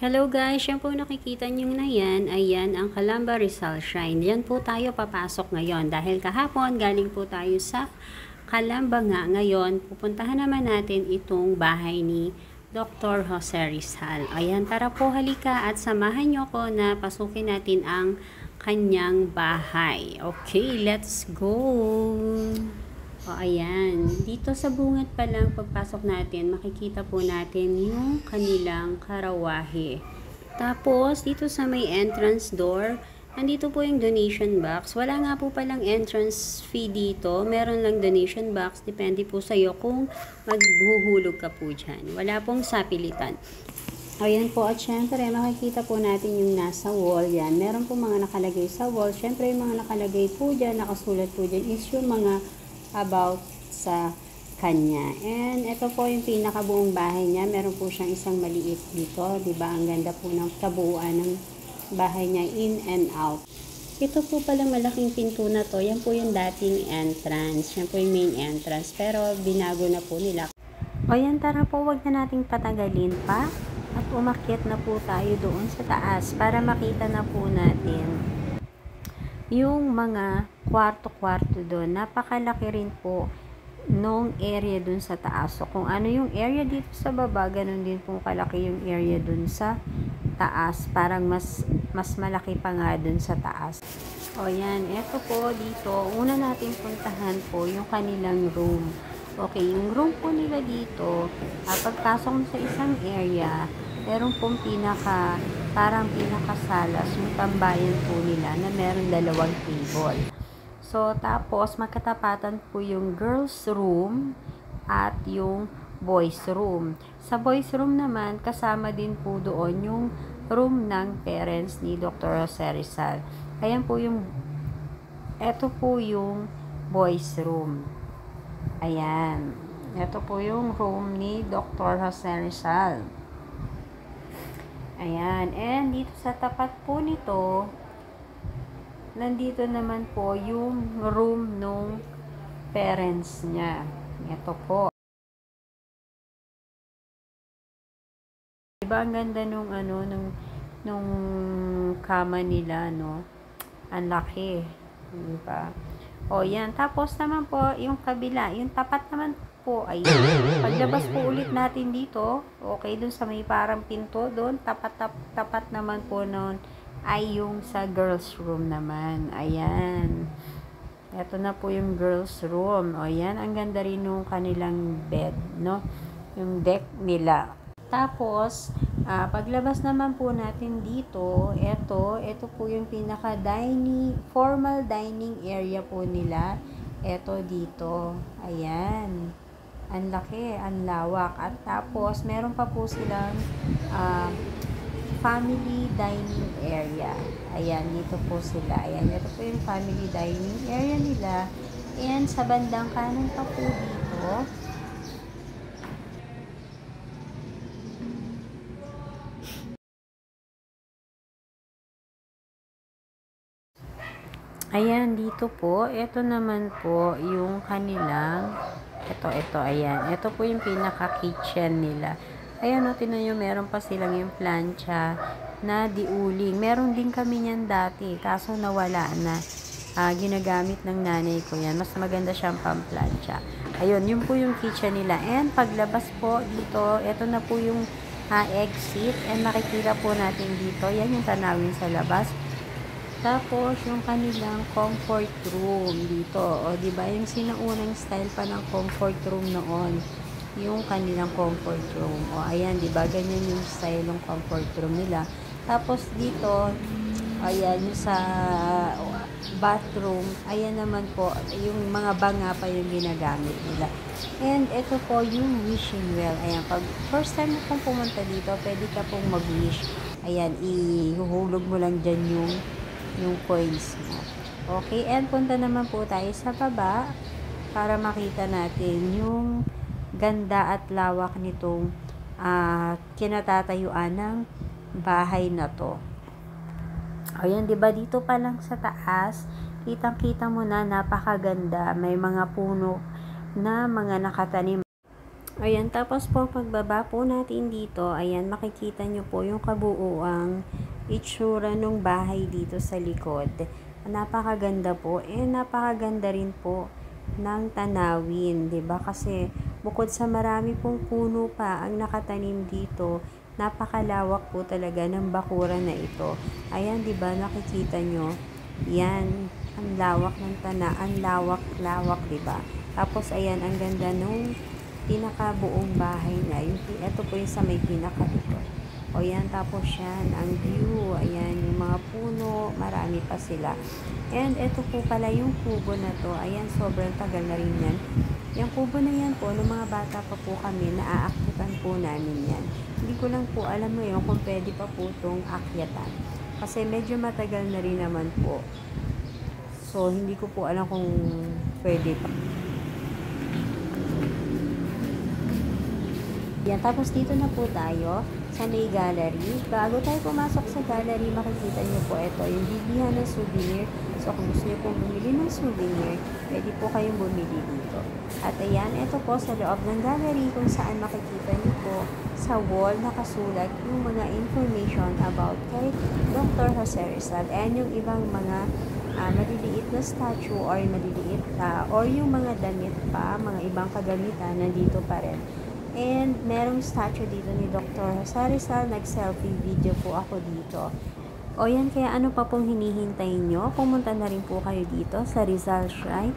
Hello guys, yan po nakikita nyo na yan, ayan ang Calamba Rizal Shrine. Yan po tayo papasok ngayon dahil kahapon galing po tayo sa Calamba nga. Ngayon, pupuntahan naman natin itong bahay ni Dr. Jose Rizal. Ayan, tara po halika at samahan nyo ko na pasukin natin ang kanyang bahay. Okay, let's go! O, ayan. Dito sa bungad pa lang, pagpasok natin, makikita po natin yung kanilang karawahe. Tapos, dito sa may entrance door, nandito po yung donation box. Wala nga po palang entrance fee dito. Meron lang donation box. Depende po sa'yo kung maghuhulog ka po dyan. Wala pong sapilitan. Ayan po, at syempre, makikita po natin yung nasa wall yan. Meron po mga nakalagay sa wall. Syempre, yung mga nakalagay po dyan, nakasulat po dyan, is yung mga about sa kanya. And ito po yung pinakabuong bahay niya. Meron po siyang isang maliit dito. Diba? Ang ganda po ng kabuuan ng bahay niya, in and out. Ito po pala malaking pinto na to. Yan po yung dating entrance. Yan po yung main entrance. Pero binago na po nila. O yan, tara po, wag na nating patagalin pa. At umakyat na po tayo doon sa taas para makita na po natin yung mga kwarto-kwarto doon. Napakalaki rin po nung area doon sa taas. So, kung ano yung area dito sa baba, ganun din po kalaki yung area doon sa taas. Parang mas malaki pa nga doon sa taas. O yan, eto po dito. Una natin puntahan po yung kanilang room. Okay, yung room po nila dito, pagpasok mo sa isang area, meron pong parang pinakasalas, yung tambayan po nila na meron dalawang table. So, tapos, magkatapatan po yung girls room at yung boys room. Sa boys room naman, kasama din po doon yung room ng parents ni Dr. Jose Rizal. Ayan po eto po yung boys room. Ayan. Ito po yung room ni Dr. Jose Rizal. Ayan. And dito sa tapat po nito, nandito naman po yung room nung parents niya. Ito po. Diba ang ganda nung nung kama nila, no? Ang laki. Diba? O yan. Tapos naman po, yung kabila, yung tapat naman po, ayan. Paglabas po ulit natin dito, okay, dun sa may parang pinto, dun, tapat naman po nun, ay yung sa girls room naman. Ayan. Ito na po yung girls room. O yan, ang ganda rin nung kanilang bed, no? Yung deck nila. Tapos, paglabas naman po natin dito, ito po yung formal dining area po nila. Ito dito. Ayan. Ang laki, ang lawak. At tapos, meron pa po silang family dining area. Ayan, dito po sila. Ayan, ito po yung family dining area nila. And sa bandang kanan pa po dito, ayan, dito po, ito naman po yung kanilang, ayan. Ito po yung pinaka-kitchen nila. Ayan, o, tinan nyo, meron pa silang yung plancha na diuling. Meron din kami niyan dati, kaso nawala na. Ginagamit ng nanay ko yan. Mas maganda siyang pamplansya. Ayun, yun po yung kitchen nila. And paglabas po dito, ito na po yung exit. And makikita po natin dito, yan yung tanawin sa labas. Tapos, yung kanilang comfort room dito. O, diba? Yung sinaunang style pa ng comfort room noon. Yung kanilang comfort room. O, ayan, diba? Ganyan yung style ng comfort room nila. Tapos, dito, ayan, yung sa bathroom, ayan naman po, yung mga banga pa yung ginagamit nila. And, ito po, yung wishing well. Ayan, pag first time mo pong pumunta dito, pwede ka pong mag-wish. Ayan, ihuhulog mo lang dyan yung coins mo. Okay, and punta naman po tayo sa baba para makita natin yung ganda at lawak nitong kinatatayuan ng bahay na to. Ayan, diba dito pa lang sa taas, kitang-kita mo na napakaganda. May mga puno na mga nakatanim. Ayan, tapos po pagbaba po natin dito, ayan, makikita nyo po yung kabuuang itsura ng bahay dito sa likod. Napakaganda po, napakaganda rin po ng tanawin, 'di ba? Kasi bukod sa marami pong puno pa ang nakatanim dito, napakalawak po talaga ng bakuran na ito. Ayan, 'di ba? Nakikita nyo? Yan, ang lawak ng ang lawak-lawak, 'di ba? Tapos ayan, ang ganda nung pinakabuong bahay niya. Ito po yung sa may pinakalikod. O yan, tapos yan, ang view, ayan, yung mga puno, marami pa sila. And ito po pala yung kubo na to, ayan, sobrang tagal na rin yan. Yung kubo na yan po, nung mga bata pa po kami, naaaktipan po namin yan. Hindi ko lang po alam mo yun kung pwede pa po itong akyatan. Kasi medyo matagal na rin naman po. So, hindi ko po alam kung pwede pa. Yan, tapos dito na po tayo sa may gallery. Bago tayo pumasok sa gallery, makikita nyo po ito, yung bilihan ng souvenir. So, kung gusto nyo pong bumili ng souvenir, pwede po kayong bumili dito. At ayan, ito po sa loob ng gallery kung saan makikita nyo po sa wall nakasulat yung mga information about kay Dr. Jose Rizal and yung ibang mga maliliit na statue or maliliit or yung mga damit pa, mga ibang kagamitan nandito pa rin. And merong statue dito ni Dr. Jose Rizal, nag-selfie video po ako dito. O yan, kaya ano pa pong hinihintay nyo? Pumunta na rin po kayo dito sa Rizal Shrine,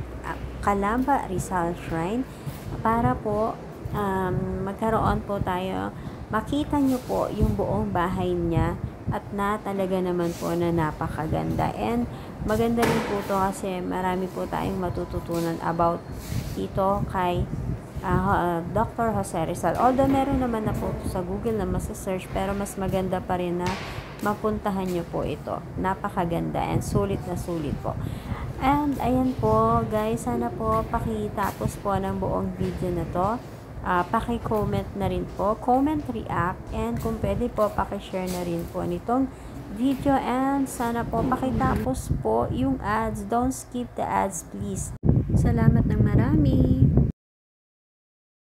Calamba Rizal Shrine, para po magkaroon po tayo, makita nyo po yung buong bahay niya at na talaga naman po na napakaganda. And maganda rin po to kasi marami po tayong matututunan about ito kay Dr. Jose Rizal. Although meron naman na po sa Google na masa-search, pero mas maganda pa rin na mapuntahan nyo po ito. Napakaganda and sulit na sulit po. And ayan po guys, sana po pakitapos po ng buong video na to. Paki-comment na rin po, comment, react, and kung pwede po paki-share na rin po nitong video, and sana po pakitapos po yung ads. Don't skip the ads please. Salamat ng marami.